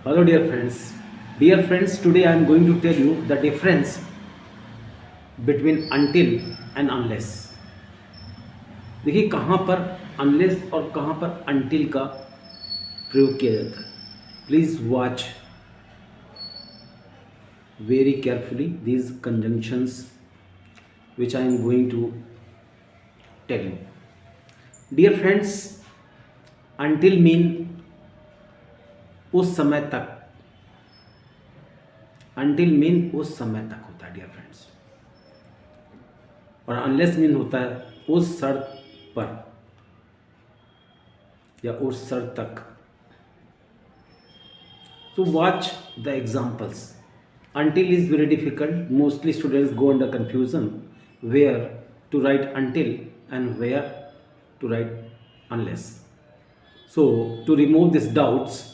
Hello, dear friends. Dear friends, today I am going to tell you the difference between until and unless. देखिए कहाँ पर unless और कहाँ पर until का प्रयोग किया जाता है. Please watch very carefully these conjunctions which I am going to tell you. Dear friends, until mean उस समय तक. Until mean उस समय तक होता है, dear friends. और अनलेस मीन होता है उस शर्त पर या उस शर्त तक. So watch the examples. Until is very difficult. Mostly students go under confusion where to write until and where to write unless. So to remove these doubts,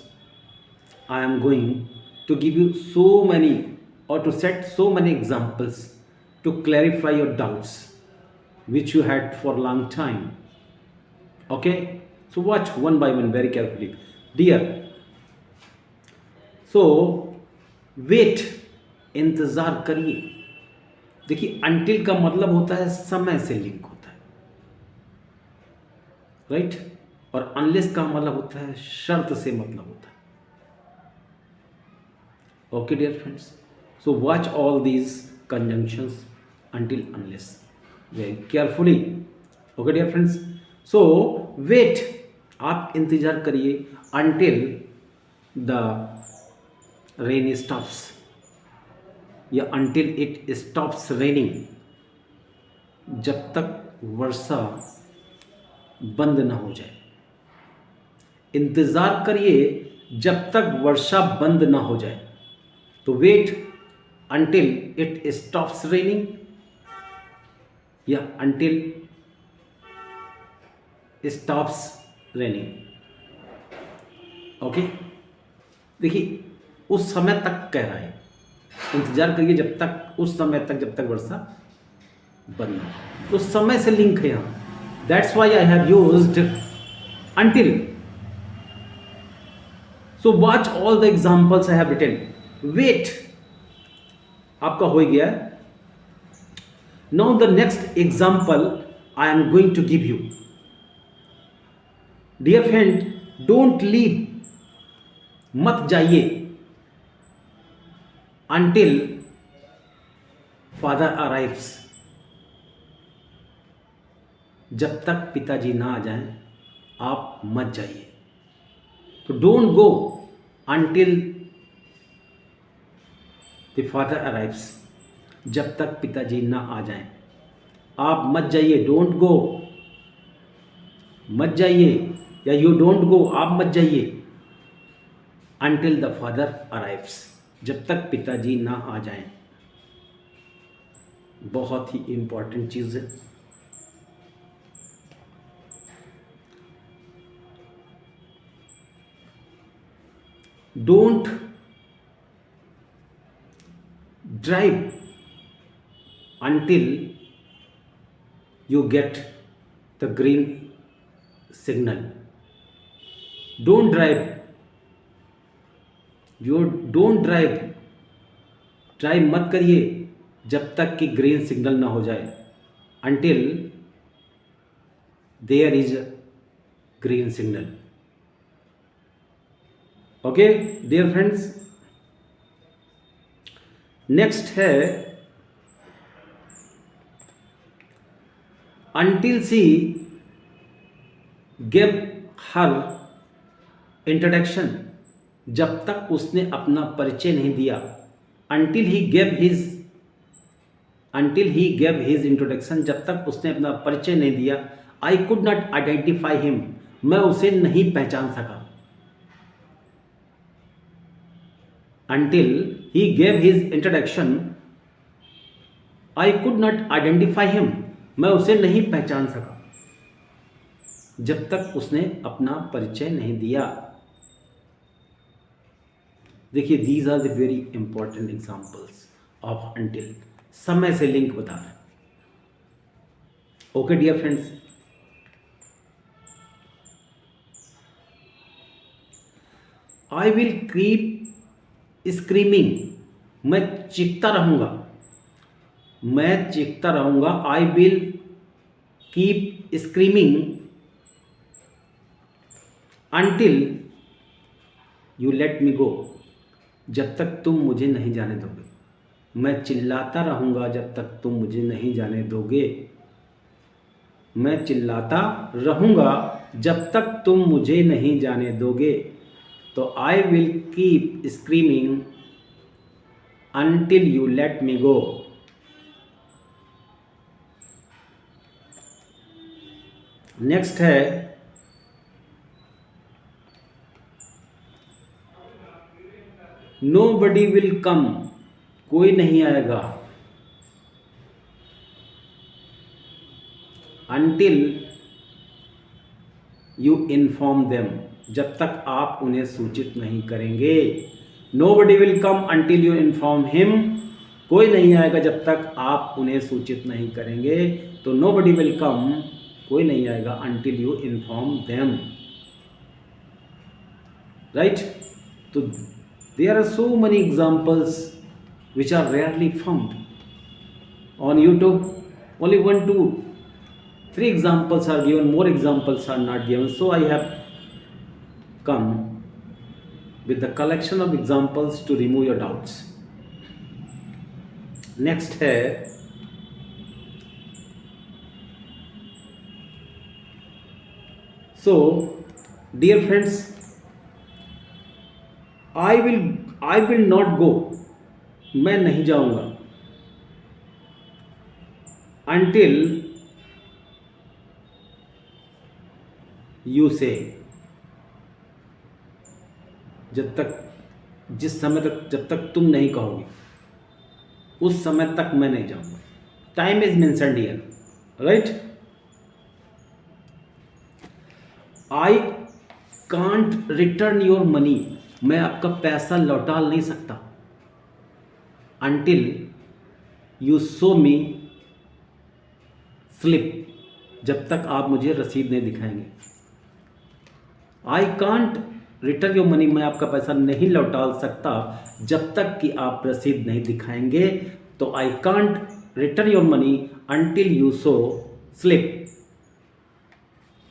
I am going to give you so many or to set so many examples to clarify your doubts which you had for a long time. Okay, so watch one by one very carefully, dear. So wait, इंतजार करिए. देखिए until का मतलब होता है समय से link होता है, राइट. और unless का मतलब होता है शर्त से मतलब होता है. Okay, dear friends. So watch all these conjunctions until unless very carefully. Okay, dear friends. So wait, आप इंतजार करिए until the rain stops या until it stops raining. जब तक वर्षा बंद ना हो जाए. इंतजार करिए जब तक वर्षा बंद ना हो जाए. तो wait until it stops raining या until stops raining. ओके, देखिए उस समय तक कह रहा है. इंतजार करिए जब तक, उस समय तक जब तक वर्षा बंद ना हो. तो समय से लिंक है यहाँ. That's why I have used until. So watch all the examples I have written. Wait, आपका हो गया. Now the next example I am going to give you. Dear friend, don't leave, मत जाइए until father arrives. जब तक पिताजी ना आ जाएं आप मत जाइए. तो don't go until the father arrives. जब तक पिताजी ना आ जाएं आप मत जाइए. डोंट गो, मत जाइए, या यू डोंट गो, आप मत जाइए. until the father arrives, जब तक पिताजी ना आ जाएं. बहुत ही इंपॉर्टेंट चीज़ है. Don't drive until you get the green signal. Don't drive. You don't drive. Drive मत करिए जब तक कि ग्रीन सिग्नल ना हो जाए. until there is a green signal. Okay, dear friends. Next है until she gave her introduction. जब तक उसने अपना परिचय नहीं दिया. until he gave his introduction. जब तक उसने अपना परिचय नहीं दिया. I could not identify him. मैं उसे नहीं पहचान सका. until he gave his introduction, I could not identify him. मैं उसे नहीं पहचान सका जब तक उसने अपना परिचय नहीं दिया. देखिए these are the very important examples of until. समय से लिंक बता रहे. Okay dear friends. I will keep screaming, मैं चीखता रहूँगा, मैं चीखता रहूँगा। I will keep screaming until you let me go, जब तक तुम मुझे नहीं जाने दोगे। मैं चिल्लाता रहूँगा जब तक तुम मुझे नहीं जाने दोगे, मैं चिल्लाता रहूँगा जब तक तुम मुझे नहीं जाने दोगे। तो आई will keep screaming until you let me go. Next है नो बडी विल कम, कोई नहीं आएगा, अंटिल यू इन्फॉर्म देम, जब तक आप उन्हें सूचित नहीं करेंगे। Nobody will come until you inform him, कोई नहीं आएगा जब तक आप उन्हें सूचित नहीं करेंगे। तो नो बडी विल कम, कोई नहीं आएगा until you inform them, right. तो there are so many examples which are rarely found on YouTube. Only 1, 2, 3 examples are given, more examples are not given. So I have come with the collection of examples to remove your doubts. Next है so dear friends, I will not go, मैं नहीं जाऊंगा, until you say, जिस समय तक, जब तक तुम नहीं कहोगे उस समय तक मैं नहीं जाऊंगा। Time is mentioned here, right. I can't return your money, मैं आपका पैसा लौटा नहीं सकता, until you show me slip, जब तक आप मुझे रसीद नहीं दिखाएंगे। आई कांट रिटर्न योर मनी, मैं आपका पैसा नहीं लौटा सकता जब तक कि आप रसीद नहीं दिखाएंगे। तो I can't return your money until you show slip.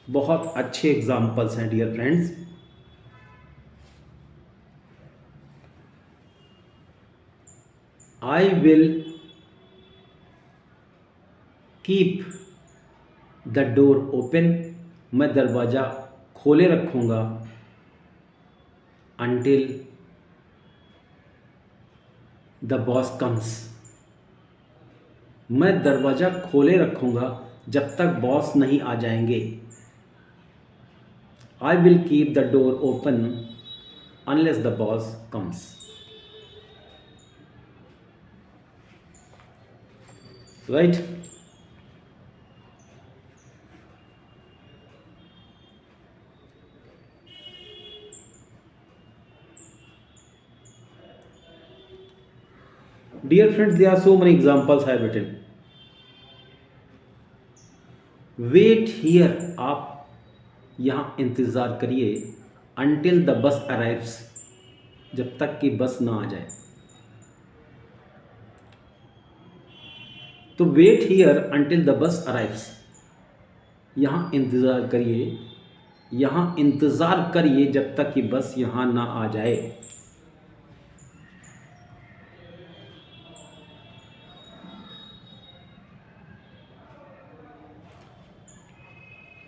बहुत अच्छे एग्जाम्पल्स हैं dear friends. I will keep the door open, मैं दरवाज़ा खोले रखूँगा until the boss comes, मैं दरवाज़ा खोले रखूँगा जब तक बॉस नहीं आ जाएंगे। I will keep the door open unless the boss comes, right. Dear friends, there are so many examples I have written. Wait here, आप यहाँ इंतज़ार करिए until the bus arrives, जब तक कि बस ना आ जाए। तो wait here until the bus arrives, यहाँ इंतज़ार करिए, यहाँ इंतज़ार करिए जब तक कि बस यहाँ ना आ जाए।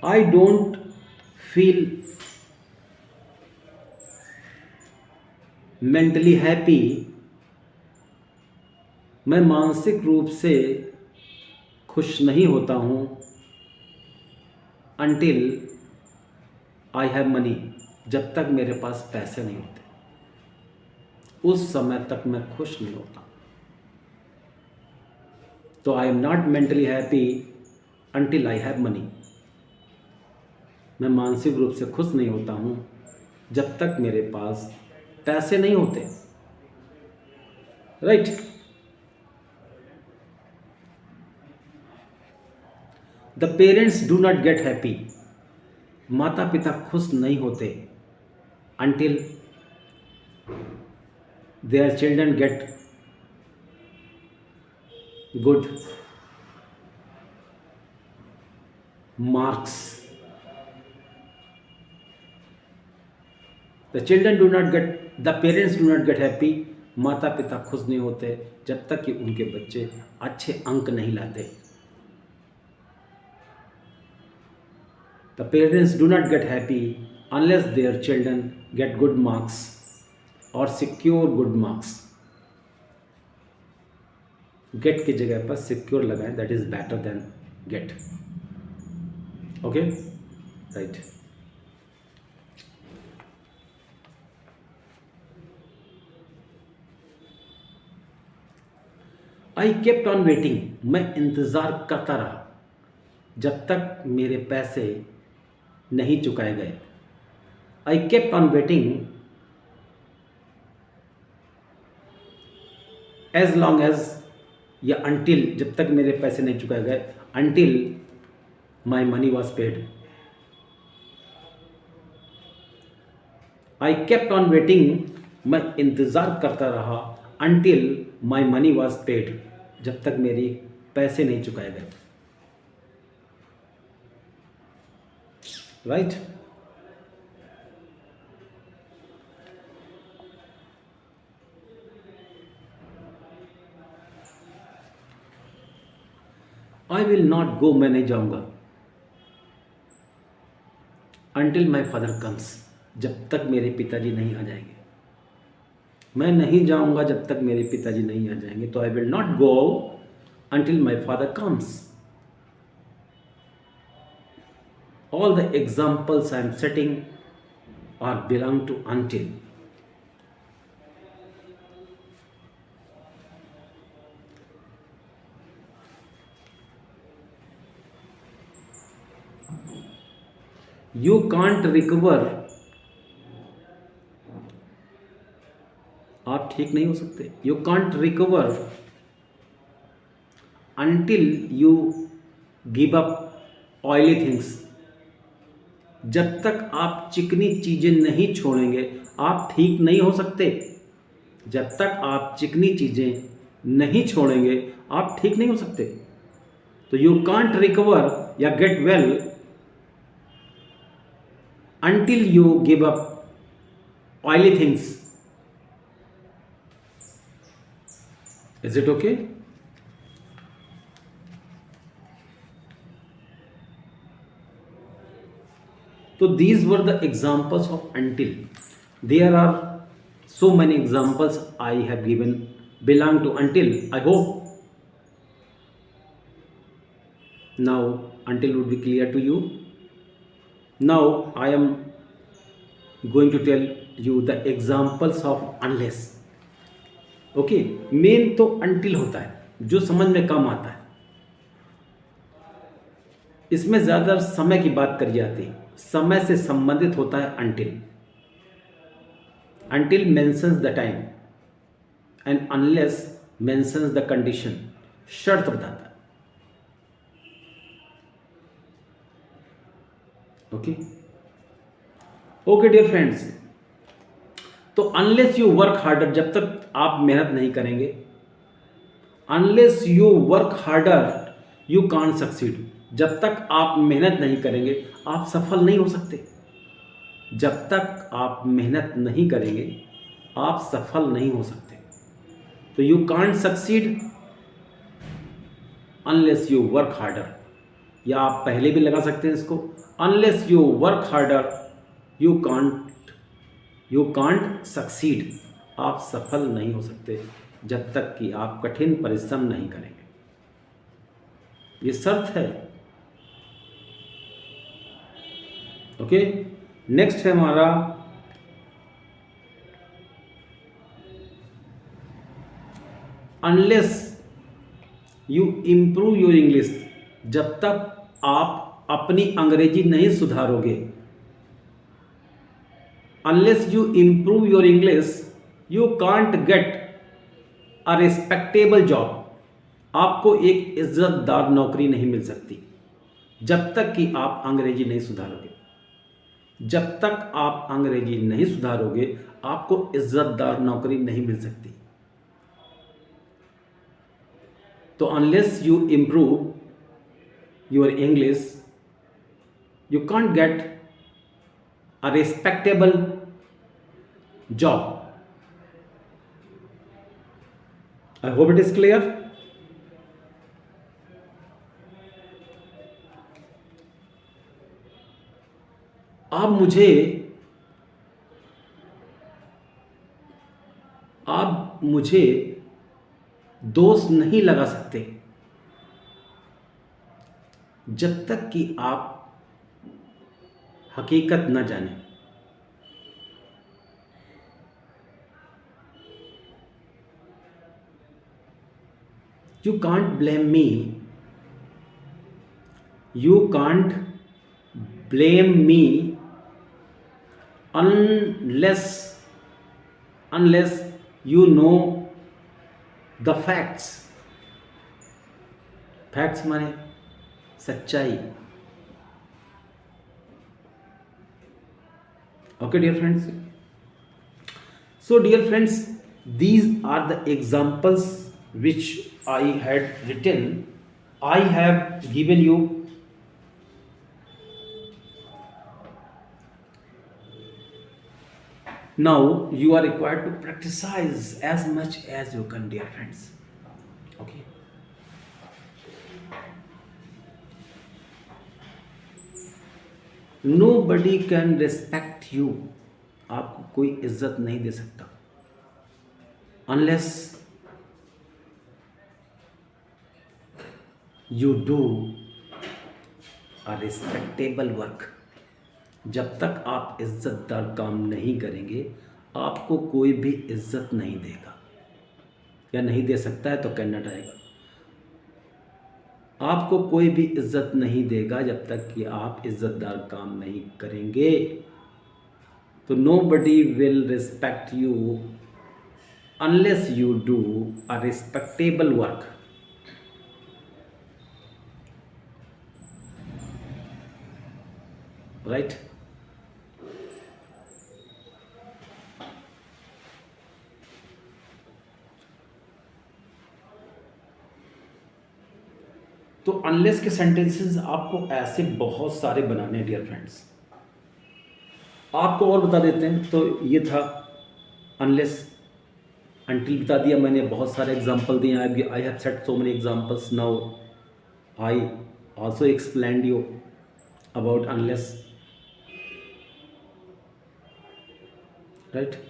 I don't feel mentally happy, मैं मानसिक रूप से खुश नहीं होता हूँ until I have money, जब तक मेरे पास पैसे नहीं होते उस समय तक मैं खुश नहीं होता। तो I am not mentally happy until I have money, मैं मानसिक रूप से खुश नहीं होता हूँ जब तक मेरे पास पैसे नहीं होते, right. The parents do not gate happy, माता पिता खुश नहीं होते until their children get good marks. The children do not get, the parents do not get happy. माता पिता खुश नहीं होते जब तक कि उनके बच्चे अच्छे अंक नहीं लाते. The parents do not get happy unless their children get good marks or secure good marks. Get की जगह पर secure लगाएं, that is better than get. Okay, right. I kept on waiting. मैं इंतज़ार करता रहा जब तक मेरे पैसे नहीं चुकाए गए. I kept on waiting as long as या until, जब तक मेरे पैसे नहीं चुकाए गए, until my money was paid. I kept on waiting. मैं इंतज़ार करता रहा until my money was paid. जब तक मेरी पैसे नहीं चुकाए गए. Right? I will not go. मैं नहीं जाऊंगा until my father comes. जब तक मेरे पिताजी नहीं आ जाएंगे. मैं नहीं जाऊंगा जब तक मेरे पिताजी नहीं आ जाएंगे. तो I will not go until my father comes. All the examples I am setting are belong to until. You can't recover. आप ठीक नहीं हो सकते. You can't recover until you give up oily things. जब तक आप चिकनी चीज़ें नहीं छोड़ेंगे आप ठीक नहीं हो सकते. जब तक आप चिकनी चीज़ें नहीं छोड़ेंगे आप ठीक नहीं हो सकते. तो यू कांट रिकवर या get well until you give up oily things. Is it okay? So these were the examples of until. There are so many examples I have given belong to until. I hope now until would be clear to you. Now I am going to tell you the examples of unless. Okay, main तो until होता है जो समझ में कम आता है. इसमें ज़्यादा समय की बात करी जाती है. समय से संबंधित होता है until. Until mentions the time and unless mentions the condition. शर्त बताता है. Okay okay dear friends. तो अनलेस यू वर्क हार्डर, जब तक आप मेहनत नहीं करेंगे, unless you work harder you can't succeed. जब तक आप मेहनत नहीं करेंगे आप सफल नहीं हो सकते. जब तक आप मेहनत नहीं करेंगे आप सफल नहीं हो सकते. तो you can't succeed unless you work harder. या आप पहले भी लगा सकते हैं इसको, unless you work harder you can't succeed. आप सफल नहीं हो सकते जब तक कि आप कठिन परिश्रम नहीं करेंगे. ये शर्त है. ओके, नेक्स्ट है हमारा unless you improve your English. जब तक आप अपनी अंग्रेजी नहीं सुधारोगे, unless you improve your English you can't get a respectable job. आपको एक इज्जतदार नौकरी नहीं मिल सकती जब तक कि आप अंग्रेजी नहीं सुधारोगे. जब तक आप अंग्रेजी नहीं सुधारोगे आपको इज्जतदार नौकरी नहीं मिल सकती। तो unless you improve your English you can't get a respectable job. I hope it is clear. आप मुझे दोष नहीं लगा सकते जब तक कि आप हकीकत न जाने। You can't blame me, you can't blame me unless you know the facts। Facts माने सच्चाई। Okay dear friends, so dear friends, these are the examples which I had written. I have given you now. You are required to practice as much as you can, dear friends. Okay. Nobody can respect you. आपको कोई इज्जत नहीं दे सकता unless you do a respectable work। जब तक आप इज्जतदार काम नहीं करेंगे आपको कोई भी इज्जत नहीं देगा, या नहीं दे सकता है तो कहना रहेगा। आपको कोई भी इज्जत नहीं देगा जब तक कि आप इज्जतदार काम नहीं करेंगे। तो nobody will respect you unless you do a respectable work। Right? तो अनलेस के सेंटेंसेस आपको ऐसे बहुत सारे बनाने हैं डियर फ्रेंड्स। आपको और बता देते हैं। तो ये था अनलेस, अनटिल बता दिया मैंने, बहुत सारे एग्जांपल दिए। I have set so many examples. Now I also explained you about unless. Right?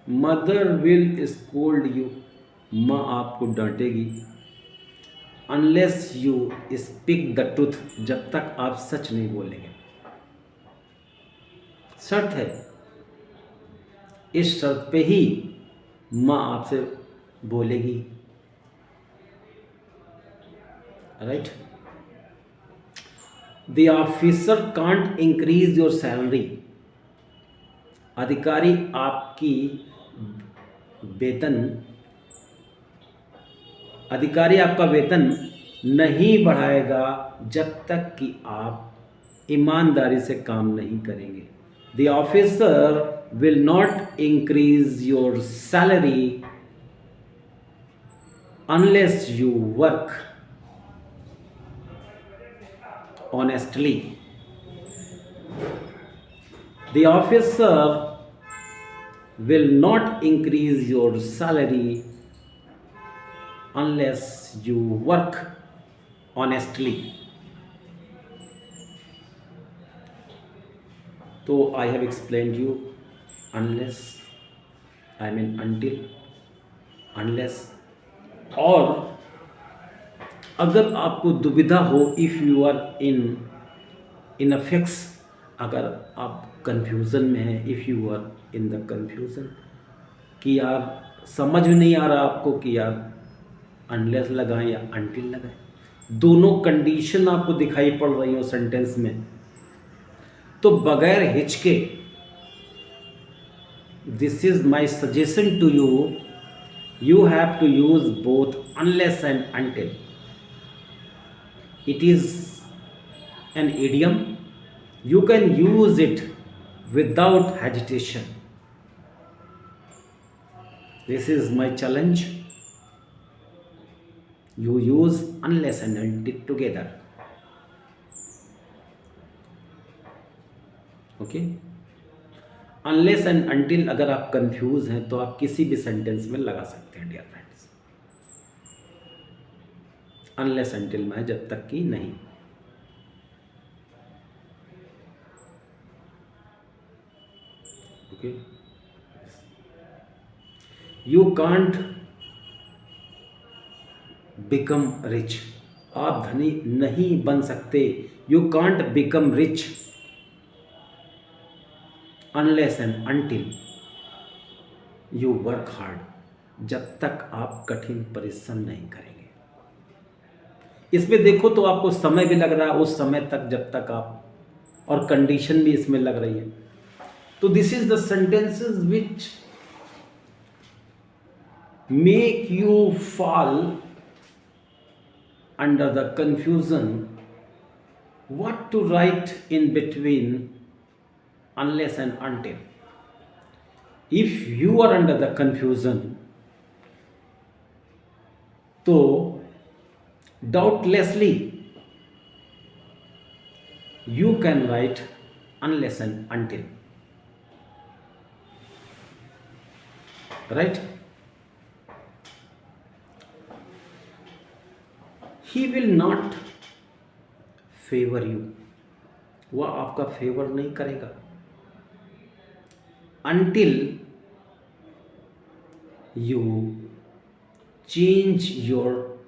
Mother will scold you, माँ आपको डांटेगी। Unless you speak the truth, जब तक आप सच नहीं बोलेंगे। शर्त है, इस शर्त पे ही माँ आपसे बोलेगी। Right? The officer can't increase your salary, अधिकारी आपकी अधिकारी आपका वेतन नहीं बढ़ाएगा जब तक कि आप ईमानदारी से काम नहीं करेंगे। The officer will not increase your salary unless you work honestly. The officer will not increase your salary unless you work honestly. So I have explained you unless, I mean until, unless। और अगर आपको दुविधा हो, if you are in a fix, अगर आप confusion में हैं, if you are in the confusion कि यार समझ में नहीं आ रहा आपको कि यार अनलेस लगाएं या अनटिल लगाएं, दोनों कंडीशन आपको दिखाई पड़ रही हो सेंटेंस में, तो बगैर हिचके, this is my suggestion to you, you have to use both unless and until. It is an idiom. You can use it without hesitation. This is my challenge. You use unless and until together. Okay? Unless and until अगर आप confuse हैं तो आप किसी भी sentence में लगा सकते हैं डियर फ्रेंड्स। अनलेस अनटिल में जब तक कि नहीं। Okay, you can't become rich, आप धनी नहीं बन सकते। You can't become rich unless and until you work hard, जब तक आप कठिन परिश्रम नहीं करेंगे। इसमें देखो तो आपको समय भी लग रहा है, उस समय तक जब तक आप, और कंडीशन भी इसमें लग रही है। तो this is the sentences which make you fall under the confusion what to write in between unless and until. If you are under the confusion, तो doubtlessly you can write unless and until, right? He will not favour you, वह आपका favour नहीं करेगा until you change your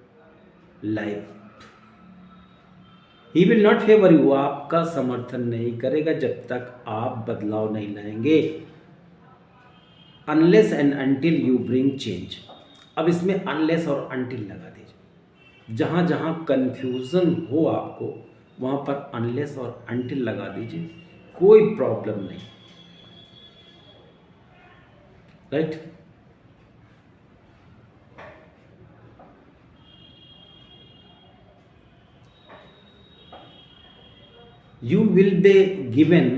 life. He will not favour you, आपका समर्थन नहीं करेगा जब तक आप बदलाव नहीं लाएंगे। Unless and until you bring change. अब इसमें अनलेस और अनटिल लगा दीजिए, जहाँ जहाँ कन्फ्यूज़न हो आपको वहाँ पर अनलेस और अनटिल लगा दीजिए, कोई प्रॉब्लम नहीं, right? You will be given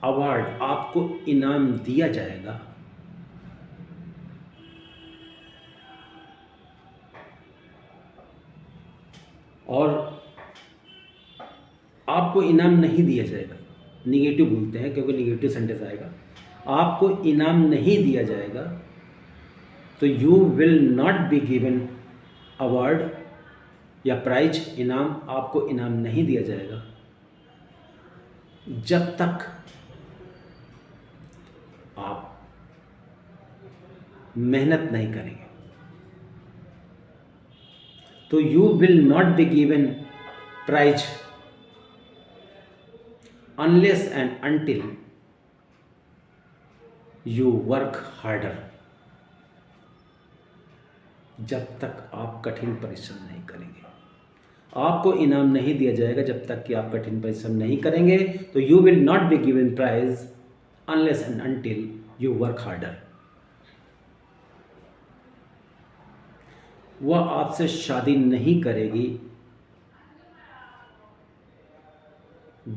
award, आपको इनाम दिया जाएगा। और आपको इनाम नहीं दिया जाएगा, निगेटिव बोलते हैं क्योंकि निगेटिव सेंटेंस आएगा। आपको इनाम नहीं दिया जाएगा, तो you will not be given award या प्राइज, इनाम, आपको इनाम नहीं दिया जाएगा जब तक आप मेहनत नहीं करेंगे। तो you will not be given prize unless and until you work harder, जब तक आप कठिन परिश्रम नहीं करेंगे। आपको इनाम नहीं दिया जाएगा जब तक कि आप कठिन परिश्रम नहीं करेंगे। तो you will not be given prize unless and until you work harder. वह आपसे शादी नहीं करेगी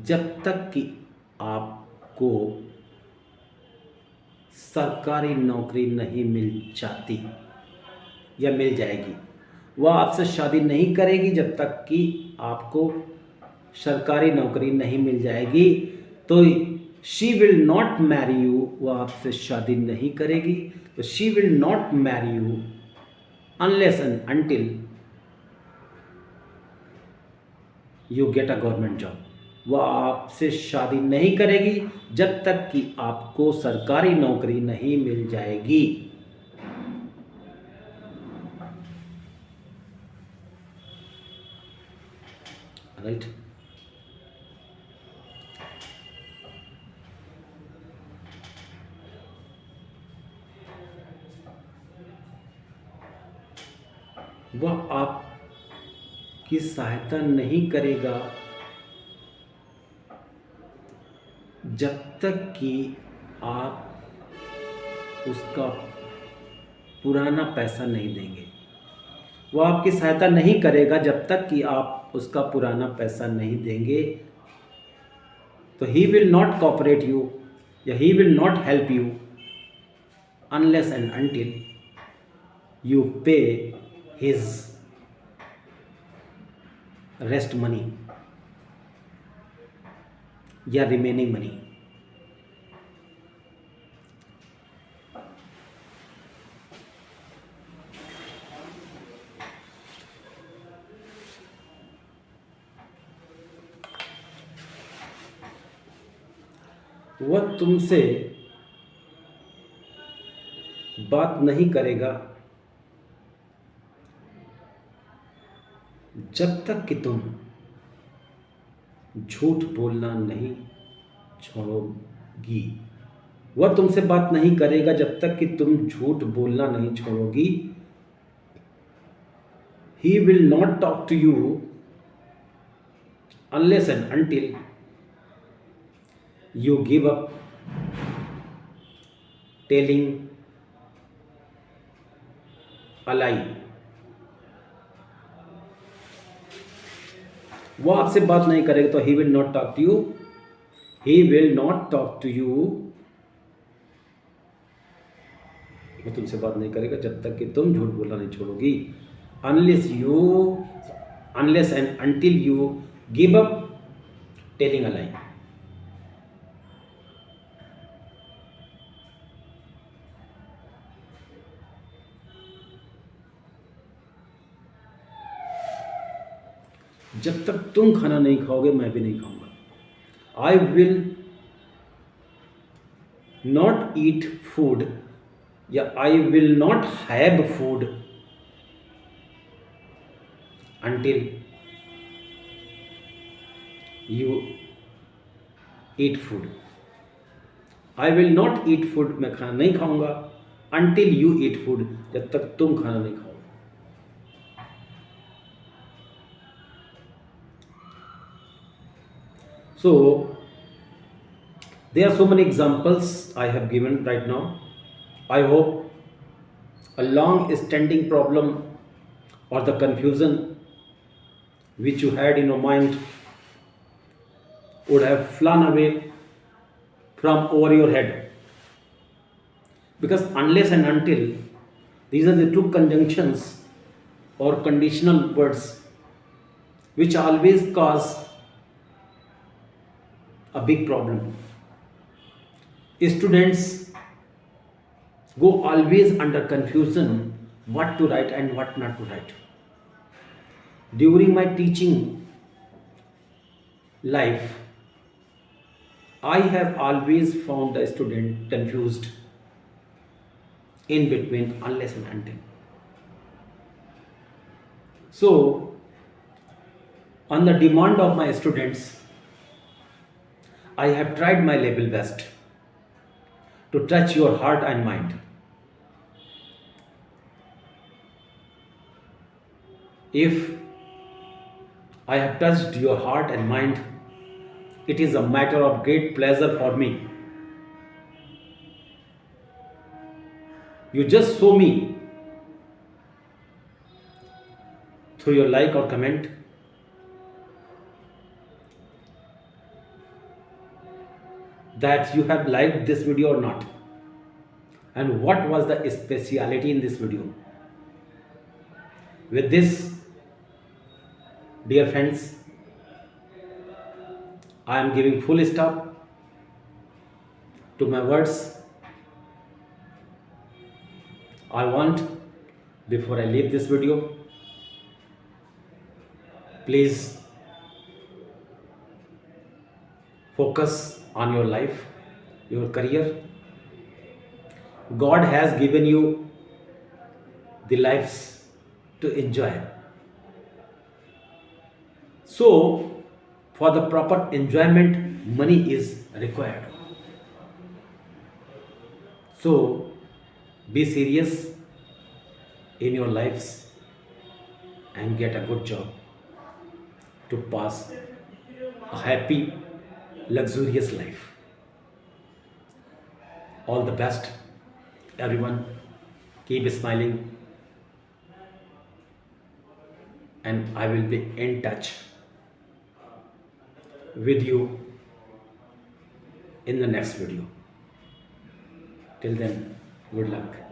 जब तक कि आपको सरकारी नौकरी नहीं मिल जाती या मिल जाएगी। वह आपसे शादी नहीं करेगी जब तक कि आपको सरकारी नौकरी नहीं मिल जाएगी। तो she will not marry you, वह आपसे शादी नहीं करेगी। तो she will not marry you unless and until you get a government job. वह आपसे शादी नहीं करेगी जब तक कि आपको सरकारी नौकरी नहीं मिल जाएगी, राइट? वह आपकी सहायता नहीं करेगा जब तक कि आप उसका पुराना पैसा नहीं देंगे। वो आपकी सहायता नहीं करेगा जब तक कि आप उसका पुराना पैसा नहीं देंगे। तो he will not cooperate you या he will not help you unless and until you pay his rest money या remaining money। वह तुमसे बात नहीं करेगा जब तक कि तुम झूठ बोलना नहीं छोड़ोगी। वह तुमसे बात नहीं करेगा जब तक कि तुम झूठ बोलना नहीं छोड़ोगी। He will not talk to you unless and until you give up telling a lie। वो आपसे बात नहीं करेगा तो he will not talk to you. He will not talk to you. वो तुमसे बात नहीं करेगा जब तक कि तुम झूठ बोलना नहीं छोड़ोगी। Unless and until you give up telling a lie. जब तक तुम खाना नहीं खाओगे मैं भी नहीं खाऊंगा। I will not eat food या I will not have food until you eat food. I will not eat food, मैं खाना नहीं खाऊंगा अंटिल यू ईट फूड, जब तक तुम खाना नहीं खाओगे। So there are so many examples I have given right now. I hope a long standing problem or the confusion which you had in your mind would have flown away from over your head, because unless and until, these are the two conjunctions or conditional words which always cause a big problem. Students go always under confusion what to write and what not to write. During my teaching life, I have always found the student confused in between unless and until. So, on the demand of my students, I have tried my level best to touch your heart and mind. If I have touched your heart and mind, it is a matter of great pleasure for me. You just show me through your like or comment that you have liked this video or not, and what was the speciality in this video. With this, dear friends, I am giving full stop to my words. I want, before I leave this video, please focus on your life, your career. God has given you the lives to enjoy. So, for the proper enjoyment, money is required. So, be serious in your lives and get a good job to pass a happy, luxurious life. All the best, everyone. Keep smiling, and I will be in touch with you in the next video. Till then, good luck.